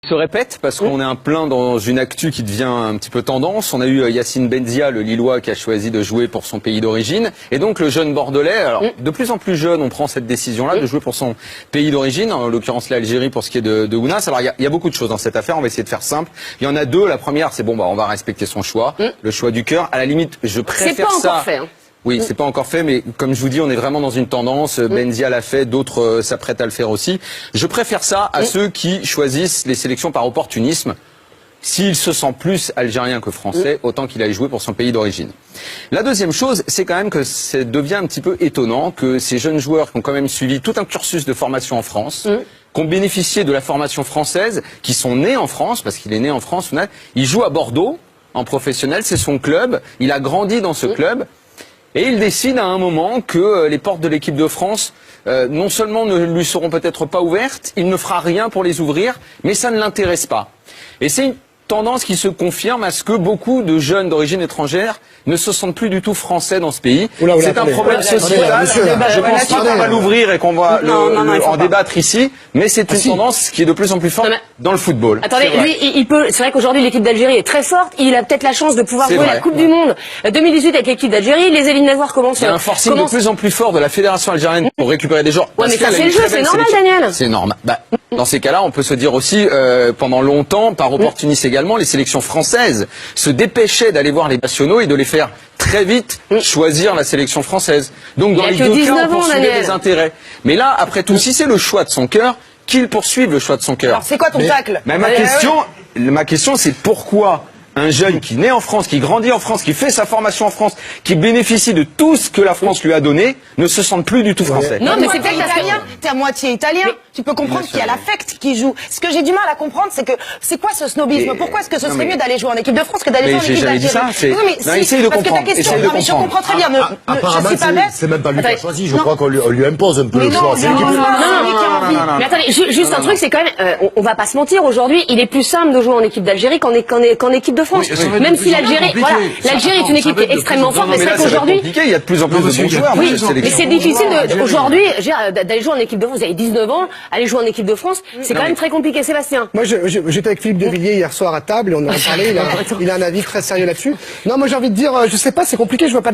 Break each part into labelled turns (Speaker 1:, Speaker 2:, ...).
Speaker 1: Se répète parce qu'on est en plein dans une actu qui devient un petit peu tendance. On a eu Yacine Benzia, le Lillois, qui a choisi de jouer pour son pays d'origine. Et donc le jeune Bordelais, alors de plus en plus jeune, on prend cette décision-là de jouer pour son pays d'origine, en l'occurrence l'Algérie pour ce qui est de Ounas. Alors il y a beaucoup de choses dans cette affaire, on va essayer de faire simple. Il y en a deux. La première, c'est bon, on va respecter son choix, le choix du cœur. À la limite, je préfère ça.
Speaker 2: C'est pas encore fait.
Speaker 1: Oui, c'est pas encore fait, mais comme je vous dis, on est vraiment dans une tendance. Benzia l'a fait, d'autres s'apprêtent à le faire aussi. Je préfère ça à ceux qui choisissent les sélections par opportunisme. S'il se sent plus algérien que français, autant qu'il aille jouer pour son pays d'origine. La deuxième chose, c'est quand même que ça devient un petit peu étonnant que ces jeunes joueurs qui ont quand même suivi tout un cursus de formation en France, qui ont bénéficié de la formation française, qui sont nés en France, parce qu'il est né en France, il joue à Bordeaux, en professionnel, c'est son club, il a grandi dans ce club. Et il décide à un moment que les portes de l'équipe de France, non seulement ne lui seront peut-être pas ouvertes, il ne fera rien pour les ouvrir, mais ça ne l'intéresse pas. Et c'est une tendance qui se confirme à ce que beaucoup de jeunes d'origine étrangère ne se sentent plus du tout français dans ce pays. C'est un problème sociétal. Je pense pas qu'on va l'ouvrir et qu'on va en débattre ici, mais c'est une tendance qui est de plus en plus forte dans le football.
Speaker 2: Attendez, lui, c'est vrai qu'aujourd'hui l'équipe d'Algérie est très forte. Il a peut-être la chance de pouvoir jouer la Coupe du Monde 2018 avec l'équipe d'Algérie. Les éliminatoires commencent.
Speaker 1: Il y a un forcing de plus en plus fort de la fédération algérienne pour récupérer des joueurs.
Speaker 2: Ouais, mais ça c'est le jeu, c'est normal, Daniel.
Speaker 1: C'est normal. Dans ces cas-là, on peut se dire aussi, pendant longtemps, par opportunisme également, les sélections françaises se dépêchaient d'aller voir les nationaux et de les faire très vite choisir la sélection française. Donc dans les deux cas, on poursuivait des intérêts. Mais là, après tout, si c'est le choix de son cœur, qu'il poursuive le choix de son cœur.
Speaker 3: Alors c'est quoi ton tacle?
Speaker 1: Ma question, c'est pourquoi un jeune qui naît en France, qui grandit en France, qui fait sa formation en France, qui bénéficie de tout ce que la France lui a donné, ne se sent plus du tout français.
Speaker 3: Non, mais c'est peut-être italien. T'es à moitié italien. Tu peux comprendre qu'il y a l'affect qui joue. Ce que j'ai du mal à comprendre, c'est que c'est quoi ce snobisme? Pourquoi est-ce que ce serait mieux d'aller jouer en équipe de France que d'aller jouer en équipe d'Algérie?
Speaker 1: Oui, mais essaye de comprendre.
Speaker 3: Mais je comprends très bien. Je suis pas bête.
Speaker 4: C'est même pas lui qui a choisi. Je crois qu'on lui impose un peu le choix.
Speaker 2: Mais attendez, juste un truc, c'est quand même, on va pas se mentir. Aujourd'hui, il est plus simple de jouer en équipe d'Algérie qu'en équipe de France. Même si l'Algérie, l'Algérie est une équipe extrêmement forte, mais c'est vrai qu'aujourd'hui,
Speaker 1: il y a de plus en plus de bons joueurs.
Speaker 2: Oui, mais c'est difficile aujourd'hui d'aller jouer en équipe de France. Vous avez 19 ans, aller jouer en équipe de France, c'est quand même très compliqué, Sébastien.
Speaker 5: Moi, j'étais avec Philippe Devilliers hier soir à table et on en a parlé. Il a un avis très sérieux là-dessus. Non, moi j'ai envie de dire, je sais pas, c'est compliqué, je vois pas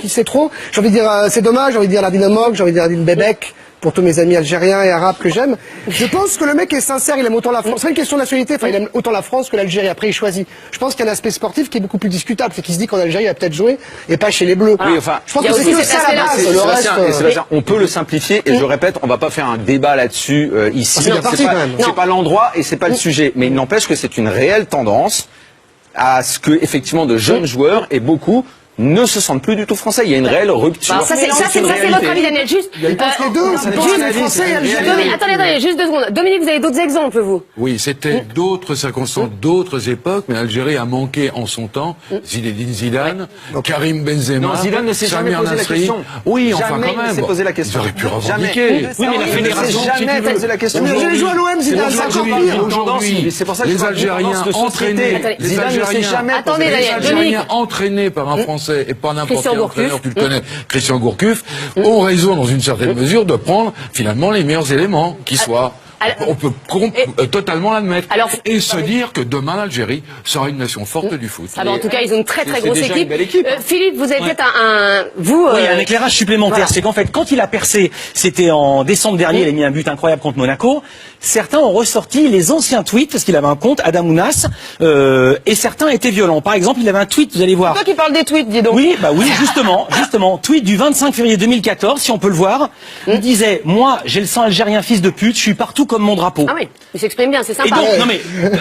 Speaker 5: qui c'est trop. J'ai envie de dire, c'est dommage. J'ai envie de dire Lardine Mock, j'ai envie de dire Lardine Bebek, pour tous mes amis algériens et arabes que j'aime. Je pense que le mec est sincère, il aime autant la France. C'est une question de nationalité, il aime autant la France que l'Algérie. Après, il choisit. Je pense qu'il y a un aspect sportif qui est beaucoup plus discutable, c'est qu'il se dit qu'en Algérie, il va peut-être jouer et pas chez les Bleus.
Speaker 1: Oui, enfin,
Speaker 5: je pense que c'est ça la base.
Speaker 1: Sébastien, on peut le simplifier et je répète, on va pas faire un débat là-dessus ici. C'est pas l'endroit et c'est pas le sujet. Mais il n'empêche que c'est une réelle tendance à ce que, effectivement, de jeunes joueurs et beaucoup ne se sentent plus du tout français. Il y a une réelle rupture.
Speaker 2: Ça, c'est votre avis, Daniel. Juste,
Speaker 5: ils pensent les deux.
Speaker 2: Attendez, juste 2 secondes. Dominique, vous avez d'autres exemples, vous?
Speaker 6: Oui, c'était d'autres circonstances, d'autres époques, mais l'Algérie a manqué en son temps Zinedine Zidane, Karim Benzema,
Speaker 1: non, Zidane ne s'est jamais posé la question.
Speaker 6: Oui, enfin quand même.
Speaker 1: Il s'est posé la question.
Speaker 6: J'aurais pu revendiquer.
Speaker 1: Oui, mais la fédération jamais posé la question.
Speaker 5: Il joue à l'OM, Zidane, c'est encore pire.
Speaker 6: Aujourd'hui, les Algériens entraînés par un Français et pas n'importe quel entraîneur, tu le connais, Christian Gourcuff, ont raison dans une certaine mesure de prendre finalement les meilleurs éléments qui soient. On peut totalement l'admettre et se dire que demain l'Algérie sera une nation forte du foot.
Speaker 2: En tout cas, ils ont une très très grosse équipe. Philippe, vous avez peut-être
Speaker 7: un éclairage supplémentaire. C'est qu'en fait, quand il a percé, c'était en décembre dernier, il a mis un but incroyable contre Monaco. Certains ont ressorti les anciens tweets parce qu'il avait un compte Adam Ounas et certains étaient violents. Par exemple, il avait un tweet, vous allez voir.
Speaker 3: C'est toi qui parle des tweets, dis donc.
Speaker 7: Oui, justement, tweet du 25 février 2014, si on peut le voir. Il disait, moi, j'ai le sang algérien, fils de pute, je suis partout comme mon drapeau.
Speaker 2: Ah oui, il s'exprime bien, c'est sympa.
Speaker 7: Et donc, non mais,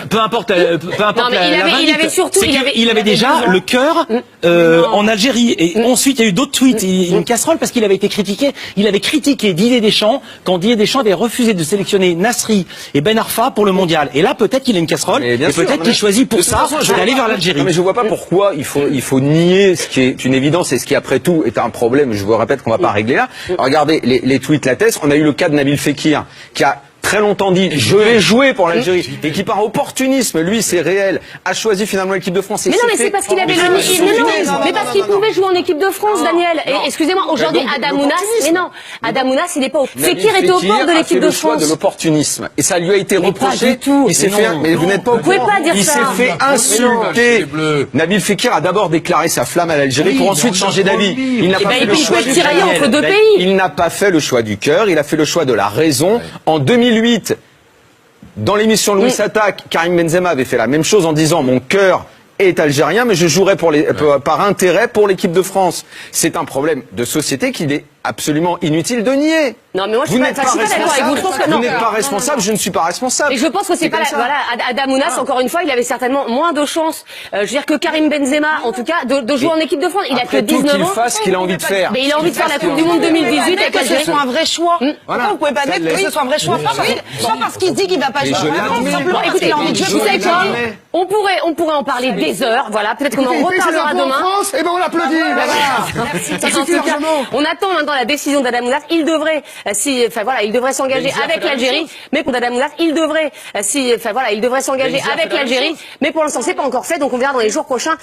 Speaker 7: peu importe
Speaker 2: il avait surtout,
Speaker 7: il avait déjà le cœur en Algérie. Et ensuite, il y a eu d'autres tweets, une casserole parce qu'il avait été critiqué. Il avait critiqué Didier Deschamps quand Didier Deschamps avait refusé de sélectionner Nasri et Ben Arfa pour le mondial. Et là, peut-être qu'il a une casserole et peut-être qu'il choisit pour ça d'aller vers l'Algérie.
Speaker 1: Mais je vois pas pourquoi il faut nier ce qui est une évidence et ce qui après tout est un problème. Je vous répète qu'on va pas régler là. Regardez les tweets l'attestent. On a eu le cas de Nabil Fekir qui a très longtemps dit « je vais jouer pour l'Algérie » et qui par opportunisme, lui c'est réel, a choisi finalement l'équipe de France.
Speaker 2: Mais non, mais c'est parce qu'il avait mais parce qu'il pouvait jouer en équipe de France, Daniel. Excusez-moi, aujourd'hui Adam Ounas, mais non, Adam Ounas, il n'est pas au... Fekir était au port de l'équipe de France.
Speaker 1: De l'opportunisme. Et ça lui a été reproché. Il s'est fait, mais vous n'êtes pas au courant.
Speaker 2: Vous pouvez pas dire ça.
Speaker 1: Il s'est fait insulter. Nabil Fekir a d'abord déclaré sa flamme à l'Algérie pour ensuite changer d'avis. Il n'a pas fait le choix du cœur.
Speaker 2: Entre deux pays.
Speaker 1: Il n'a pas fait le choix du cœur, il a fait le choix de la raison. En 2008, dans l'émission Louis Attaque, Karim Benzema avait fait la même chose en disant mon cœur est algérien, mais je jouerai par intérêt pour l'équipe de France. C'est un problème de société qu'il est absolument inutile de nier.
Speaker 2: Non, mais moi,
Speaker 1: vous n'êtes pas responsable. Vous n'êtes pas responsable, je ne suis pas responsable.
Speaker 2: Et je pense que c'est pas voilà, Adam Ounas, encore une fois, il avait certainement moins de chances, je veux dire, que Karim Benzema, en tout cas, de jouer en équipe de France. Il a que 19 ans.
Speaker 1: Qu'il fasse ce qu'il a envie de faire.
Speaker 2: Mais il a envie de faire la Coupe du Monde 2018 avec
Speaker 3: que ce soit un vrai choix. Pourquoi vous pouvez pas admettre que ce soit un vrai choix? Pas parce qu'il dit qu'il va pas jouer. Simplement parce qu'il a envie de jouer.
Speaker 2: Vous savez quoi? On pourrait en parler des heures, voilà. Peut-être qu'on en reparlera demain.
Speaker 5: Et ben on l'applaudit.
Speaker 2: On attend maintenant la décision d'Adam Ounas. Il devrait, il devrait s'engager avec l'Algérie. Mais pour Adam Ounas, il devrait s'engager avec l'Algérie. Mais pour l'instant, c'est pas encore fait. Donc on verra dans les jours prochains.